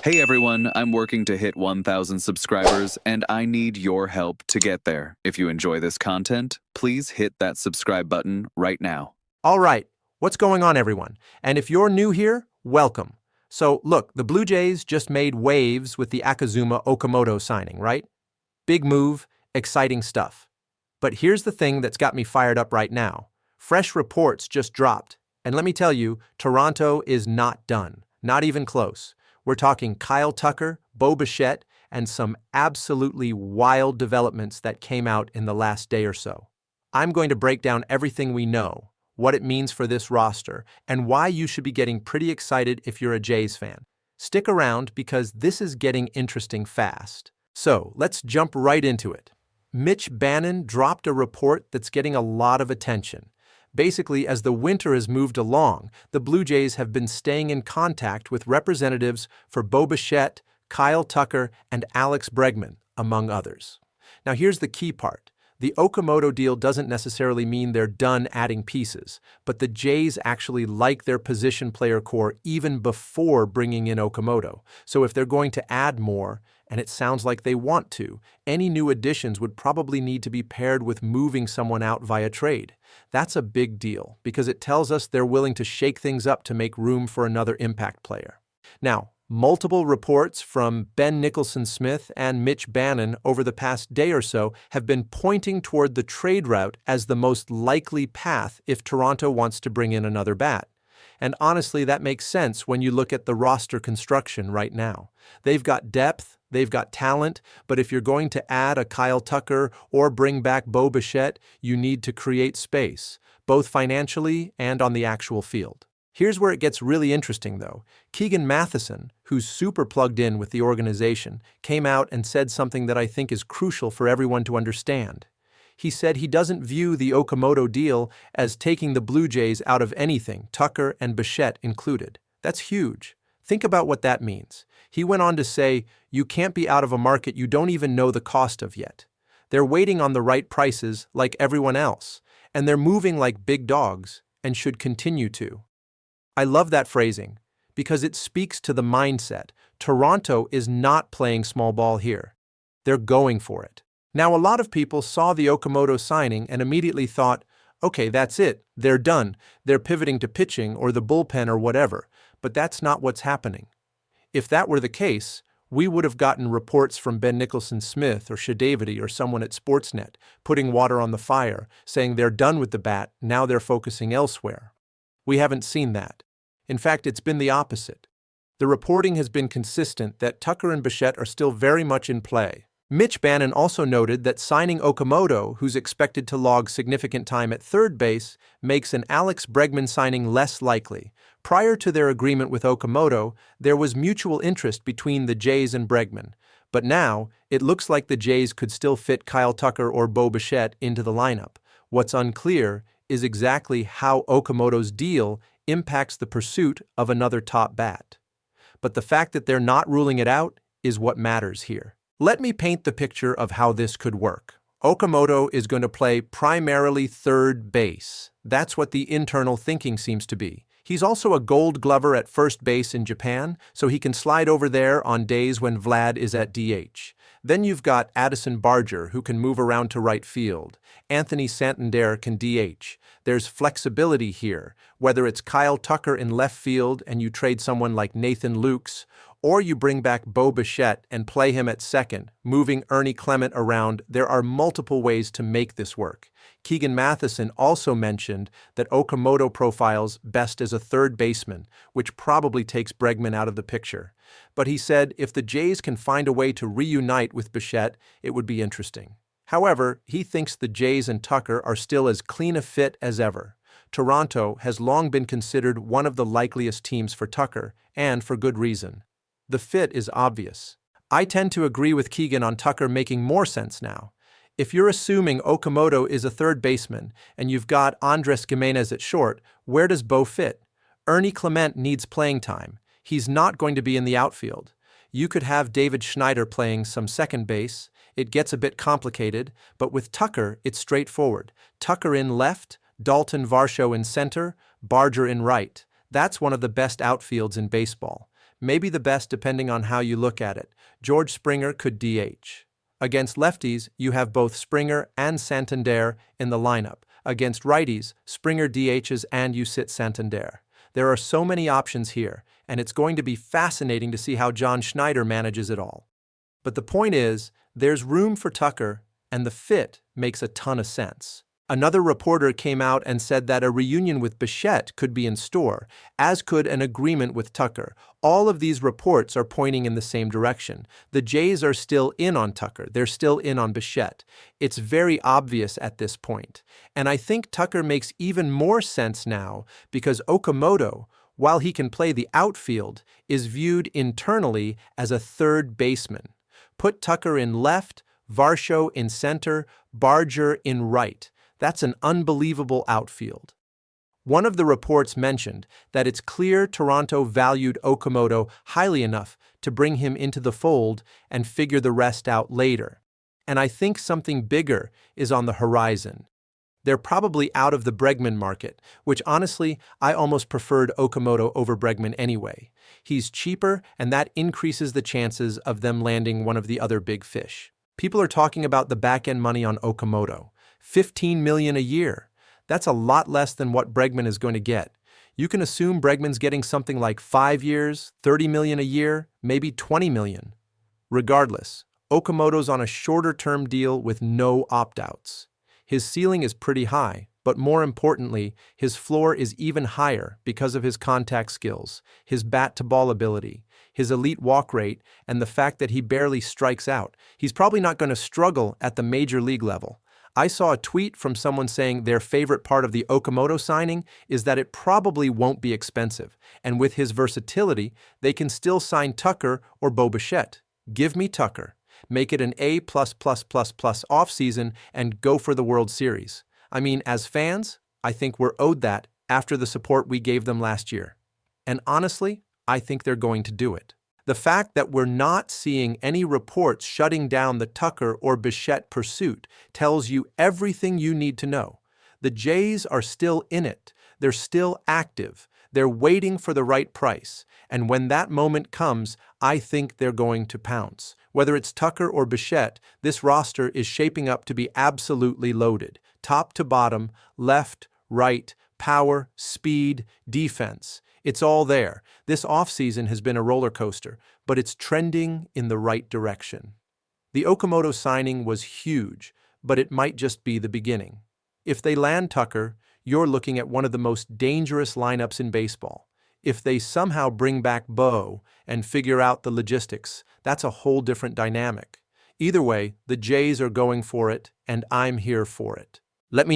Hey everyone, I'm working to hit 1,000 subscribers and I need your help to get there. If you enjoy this content, please hit that subscribe button right now. All right, what's going on, everyone? And if you're new here, welcome. So, look, the Blue Jays just made waves with the Akazuma Okamoto signing, right? Big move, exciting stuff. But here's the thing that's got me fired up right now. Fresh reports just dropped. And let me tell you, Toronto is not done. Not even close. We're talking Kyle Tucker, Bichette, and some absolutely wild developments that came out in the last day or so. I'm going to break down everything we know, what it means for this roster, and why you should be getting pretty excited if you're a Jays fan. Stick around because this is getting interesting fast. So, let's jump right into it. Mitch Bannon dropped a report that's getting a lot of attention. Basically, as the winter has moved along, the Blue Jays have been staying in contact with representatives for Bichette, Kyle Tucker, and Alex Bregman, among others. Now here's the key part. The Okamoto deal doesn't necessarily mean they're done adding pieces, but the Jays actually like their position player core even before bringing in Okamoto. So if they're going to add more, and it sounds like they want to, any new additions would probably need to be paired with moving someone out via trade. That's a big deal, because it tells us they're willing to shake things up to make room for another impact player. Now, multiple reports from Ben Nicholson-Smith and Mitch Bannon over the past day or so have been pointing toward the trade route as the most likely path if Toronto wants to bring in another bat. And honestly, that makes sense when you look at the roster construction right now. They've got depth, they've got talent, but if you're going to add a Kyle Tucker or bring back Bichette, you need to create space, both financially and on the actual field. Here's where it gets really interesting, though. Keegan Matheson, who's super plugged in with the organization, came out and said something that I think is crucial for everyone to understand. He said he doesn't view the Okamoto deal as taking the Blue Jays out of anything, Tucker and Bichette included. That's huge. Think about what that means. He went on to say, you can't be out of a market you don't even know the cost of yet. They're waiting on the right prices like everyone else, and they're moving like big dogs and should continue to. I love that phrasing because it speaks to the mindset. Toronto is not playing small ball here. They're going for it. Now, a lot of people saw the Okamoto signing and immediately thought, okay, that's it. They're done. They're pivoting to pitching or the bullpen or whatever. But that's not what's happening. If that were the case, we would have gotten reports from Ben Nicholson-Smith or Shadavity or someone at Sportsnet putting water on the fire, saying they're done with the bat, now they're focusing elsewhere. We haven't seen that. In fact, it's been the opposite. The reporting has been consistent that Tucker and Bichette are still very much in play. Mitch Bannon also noted that signing Okamoto, who's expected to log significant time at third base, makes an Alex Bregman signing less likely. Prior to their agreement with Okamoto, there was mutual interest between the Jays and Bregman. But now, it looks like the Jays could still fit Kyle Tucker or Bichette into the lineup. What's unclear is exactly how Okamoto's deal impacts the pursuit of another top bat. But the fact that they're not ruling it out is what matters here. Let me paint the picture of how this could work. Okamoto is going to play primarily third base. That's what the internal thinking seems to be. He's also a Gold Glover at first base in Japan, so he can slide over there on days when Vlad is at DH. Then you've got Addison Barger, who can move around to right field. Anthony Santander can DH. There's flexibility here, whether it's Kyle Tucker in left field and you trade someone like Nathan Lukes, or you bring back Bichette and play him at second, moving Ernie Clement around. There are multiple ways to make this work. Keegan Matheson also mentioned that Okamoto profiles best as a third baseman, which probably takes Bregman out of the picture. But he said if the Jays can find a way to reunite with Bichette, it would be interesting. However, he thinks the Jays and Tucker are still as clean a fit as ever. Toronto has long been considered one of the likeliest teams for Tucker, and for good reason. The fit is obvious. I tend to agree with Keegan on Tucker making more sense now. If you're assuming Okamoto is a third baseman and you've got Andres Gimenez at short, where does Bo fit? Ernie Clement needs playing time. He's not going to be in the outfield. You could have David Schneider playing some second base. It gets a bit complicated, but with Tucker, it's straightforward. Tucker in left, Dalton Varsho in center, Barger in right. That's one of the best outfields in baseball. maybe the best depending on how you look at it. George Springer could DH. Against lefties, you have both Springer and Santander in the lineup. Against righties, Springer DHs and you sit Santander. There are so many options here, and it's going to be fascinating to see how John Schneider manages it all. But the point is, there's room for Tucker, and the fit makes a ton of sense. Another reporter came out and said that a reunion with Bichette could be in store, as could an agreement with Tucker. All of these reports are pointing in the same direction. The Jays are still in on Tucker. They're still in on Bichette. It's very obvious at this point. And I think Tucker makes even more sense now because Okamoto, while he can play the outfield, is viewed internally as a third baseman. Put Tucker in left, Varsho in center, Barger in right. That's an unbelievable outfield. One of the reports mentioned that it's clear Toronto valued Okamoto highly enough to bring him into the fold and figure the rest out later. And I think something bigger is on the horizon. They're probably out of the Bregman market, which honestly, I almost preferred Okamoto over Bregman anyway. He's cheaper, and that increases the chances of them landing one of the other big fish. People are talking about the back-end money on Okamoto. $15 million a year. That's a lot less than what Bregman is going to get. You can assume Bregman's getting something like 5 years, $30 million a year, maybe $20 million. Regardless, Okamoto's on a shorter-term deal with no opt-outs. His ceiling is pretty high, but more importantly, his floor is even higher because of his contact skills, his bat-to-ball ability, his elite walk rate, and the fact that he barely strikes out. He's probably not going to struggle at the major league level. I saw a tweet from someone saying their favorite part of the Okamoto signing is that it probably won't be expensive, and with his versatility, they can still sign Tucker or Bichette. Give me Tucker. Make it an A++++ offseason and go for the World Series. I mean, as fans, I think we're owed that after the support we gave them last year. And honestly, I think they're going to do it. The fact that we're not seeing any reports shutting down the Tucker or Bichette pursuit tells you everything you need to know. The Jays are still in it. They're still active. They're waiting for the right price. And when that moment comes, I think they're going to pounce. Whether it's Tucker or Bichette, this roster is shaping up to be absolutely loaded. Top to bottom, left, right, power, speed, defense. It's all there. This offseason has been a roller coaster, but it's trending in the right direction. The Okamoto signing was huge, but it might just be the beginning. If they land Tucker, you're looking at one of the most dangerous lineups in baseball. If they somehow bring back Bo and figure out the logistics, that's a whole different dynamic. Either way, the Jays are going for it, and I'm here for it. Let me